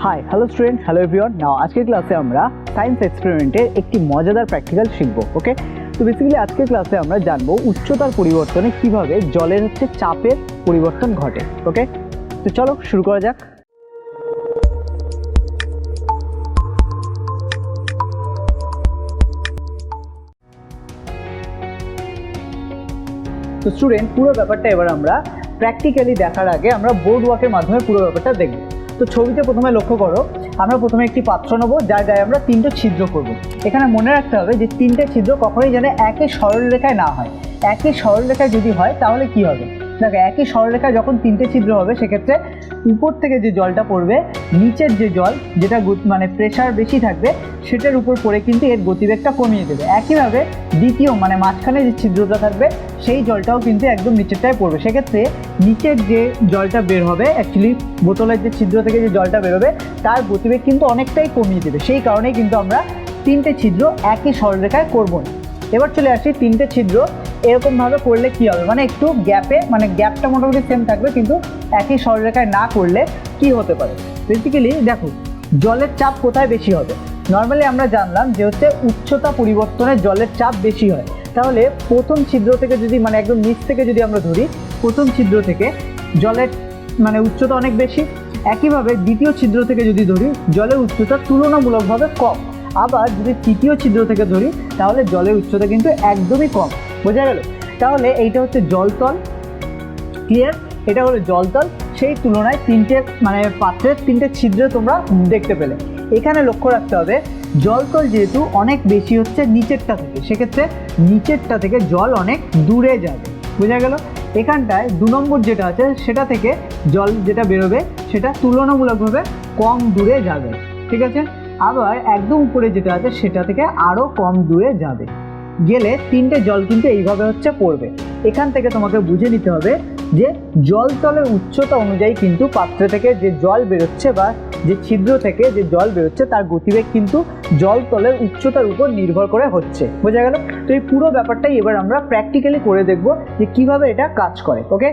High hello student, hello everyone. Now আজকের ক্লাসে আমরা সায়েন্স এক্সপেরিমেন্টের একটি মজাদার প্র্যাকটিক্যাল শিখব। ওকে, তো বেসিক্যালি আজকের ক্লাসে আমরা জানবো উচ্চতার পরিবর্তনে কিভাবে জলের চাপের পরিবর্তন ঘটে। ওকে, তো চলো শুরু করা যাক। তো স্টুডেন্ট, পুরো ব্যাপারটা এবার আমরা প্র্যাকটিক্যালি দেখার আগে আমরা বোর্ড ওয়ার্কের মাধ্যমে পুরো ব্যাপারটা দেখব। তো ছবিতে প্রথমে লক্ষ্য করো, আমরা প্রথমে একটি পাত্র নেব যার গায়ে আমরা তিনটে ছিদ্র করব। এখানে মনে রাখতে হবে যে তিনটে ছিদ্র কখনোই যেন একই সরলরেখায় না হয়। একই সরলরেখায় যদি হয় তাহলে কি হবে, দেখো একই সরলরেখায় যখন তিনটে ছিদ্র হবে সেক্ষেত্রে উপর থেকে যে জলটা পড়বে নিচের যে জল যেটা মানে প্রেশার বেশি থাকবে সেটার উপর পড়ে কিন্তু এর গতিবেগটা কমিয়ে দেবে। একইভাবে দ্বিতীয় মানে মাঝখানে যে ছিদ্রটা থাকবে সেই জলটাও কিন্তু একদম নিচেরটায় পড়বে। সেক্ষেত্রে নিচের যে জলটা বের হবে, অ্যাকচুয়ালি বোতলের যে ছিদ্র থেকে যে জলটা বেরোবে তার গতিবেগ কিন্তু অনেকটাই কমিয়ে দেবে। সেই কারণেই কিন্তু আমরা তিনটে ছিদ্র একই সরলরেখায় করব না। এবার চলে আসি তিনটে ছিদ্র এরকমভাবে করলে কি হবে, মানে একটু গ্যাপে, মানে গ্যাপটা মোটামুটি সেম থাকবে কিন্তু একই সরলরেখায় না করলে কি হতে পারে। বেসিক্যালি দেখো জলের চাপ কোথায় বেশি হবে। নর্মালি আমরা জানলাম যে উচ্চতা পরিবর্তনে জলের চাপ বেশি হয়। তাহলে প্রথম ছিদ্র থেকে যদি মানে একদম নিচ থেকে যদি আমরা ধরি, প্রথম ছিদ্র থেকে জলের মানে উচ্চতা অনেক বেশি। একইভাবে দ্বিতীয় ছিদ্র থেকে যদি ধরি জলের উচ্চতা তুলনামূলকভাবে কম। আবার যদি তৃতীয় ছিদ্র থেকে ধরি তাহলে জলের উচ্চতা কিন্তু একদমই কম। বোঝা গেল? তাহলে এইটা হচ্ছে জলতল, ক্লিয়ার? এটা হলো জলতল। সেই তুলনায় তিনটে মানে পাত্রের তিনটে ছিদ্র তোমরা দেখতে পেলে। এখানে লক্ষ্য রাখতে হবে জলতল যেহেতু অনেক বেশি হচ্ছে নিচেরটা থেকে, সেক্ষেত্রে নিচেরটা থেকে জল অনেক দূরে যাবে। বোঝা গেল? এখানটায় 2 নম্বর যেটা আছে সেটা থেকে জল যেটা বেরোবে সেটা তুলনামূলকভাবে কম দূরে যাবে, ঠিক আছে? আবার একদম উপরে যেটা আছে সেটা থেকে আরও কম দূরে যাবে। গেলে তিনটে জল কিন্তু এইভাবে পড়বে। এখান থেকে তোমাকে বুঝে নিতে হবে যে জলতলের উচ্চতা অনুযায়ী কিন্তু পাত্র থেকে যে জল বেরোচ্ছে বা যে ছিদ্র থেকে যে জল বেরোচ্ছে তার গতিবেগ কিন্তু জলতলের উচ্চতার উপর নির্ভর করে হচ্ছে। বোঝা গেল? তো এই পুরো ব্যাপারটাই এবার আমরা প্র্যাকটিক্যালি করে দেখব যে কিভাবে এটা কাজ করে। ওকে,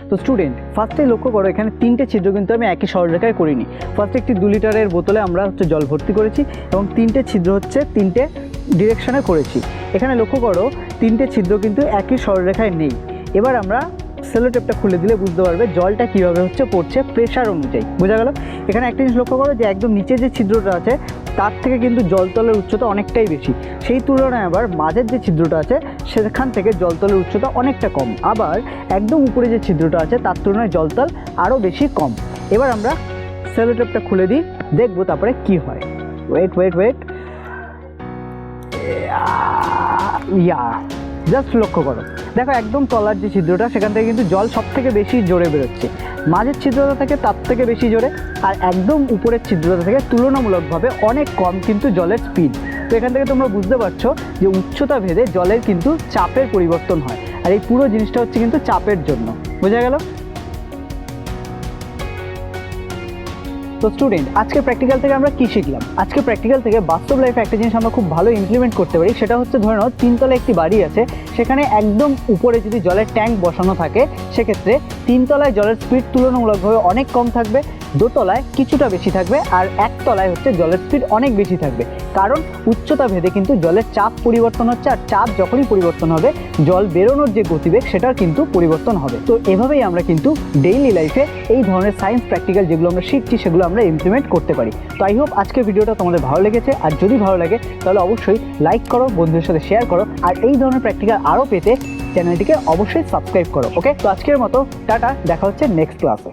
তো স্টুডেন্ট ফার্স্টে লক্ষ্য করো এখানে তিনটে ছিদ্র কিন্তু আমি একই সরলরেখায় করিনি। ফার্স্টে একটি 2 লিটারের বোতলে আমরা জল ভর্তি করেছি এবং তিনটে ছিদ্র তিনটে ডিরেকশনে করেছি। এখানে লক্ষ্য করো তিনটে ছিদ্র কিন্তু একই সরলরেখায় নেই। এবার আমরা সেলো টেপটা খুলে দিলে বুঝতে পারবে জলটা কীভাবে পড়ছে প্রেশার অনুযায়ী। বোঝা গেল? এখানে একটা জিনিস লক্ষ্য করো যে একদম নিচে যে ছিদ্রটা আছে তার থেকে কিন্তু জলতলের উচ্চতা অনেকটাই বেশি। সেই তুলনায় আবার মাঝের যে ছিদ্রটা আছে সেখান থেকে জলতলের উচ্চতা অনেকটা কম। আবার একদম উপরে যে ছিদ্রটা আছে তার তুলনায় জলতল আরও বেশি কম। এবার আমরা সেলো টেপটা খুলে দিই, দেখবো তারপরে কি হয়। ওয়েট ওয়েট ওয়েট, জাস্ট লক্ষ্য করো, দেখো একদম তলার যে ছিদ্রটা সেখান থেকে কিন্তু জল সব থেকে বেশি জোরে বেরোচ্ছে। মাঝের ছিদ্রটা থেকে তার থেকে বেশি জোরে, আর একদম উপরের ছিদ্রটা থেকে তুলনামূলকভাবে অনেক কম কিন্তু জলের স্পিড। তো এখান থেকে তোমরা বুঝতে পারছো যে উচ্চতা ভেদে জলের কিন্তু চাপের পরিবর্তন হয়, আর এই পুরো জিনিসটা কিন্তু চাপের জন্য। বোঝা গেল? তো স্টুডেন্ট আজকে প্র্যাকটিক্যাল থেকে আমরা কি শিখলাম? আজকে প্র্যাকটিক্যাল থেকে বাস্তব লাইফে একটা জিনিস আমরা খুব ভালো ইমপ্লিমেন্ট করতে পারি। সেটা ধরে নাও 3 তলা একটি বাড়ি আছে, সেখানে একদম উপরে যদি জলের ট্যাঙ্ক বসানো থাকে সেক্ষেত্রে 3 তলায় জলের স্পিড তুলনামূলকভাবে অনেক কম থাকবে, 2 তলায় কিছুটা বেশি থাকবে, আর 1 তলায় জলের স্পিড অনেক বেশি থাকবে। কারণ উচ্চতা ভেদে কিন্তু জলের চাপ পরিবর্তন হচ্ছে, আর চাপ যখনই পরিবর্তন হবে জল বেরোনোর যে গতিবেগ সেটার কিন্তু পরিবর্তন হবে। তো এভাবেই আমরা কিন্তু ডেইলি লাইফে এই ধরনের সায়েন্স প্র্যাকটিক্যাল যেগুলো আমরা শিখছি সেগুলো আমরা ইমপ্লিমেন্ট করতে পারি। তো আই হোপ আজকের ভিডিওটা তোমাদের ভালো লেগেছে, আর যদি ভালো লাগে তাহলে অবশ্যই লাইক করো, বন্ধুদের সাথে শেয়ার করো, আর এই ধরনের প্র্যাকটিক্যাল আরও পেতে চ্যানেলটিকে অবশ্যই সাবস্ক্রাইব করো। ওকে, তো আজকের মতো টাটা, দেখা হচ্ছে নেক্সট ক্লাসে।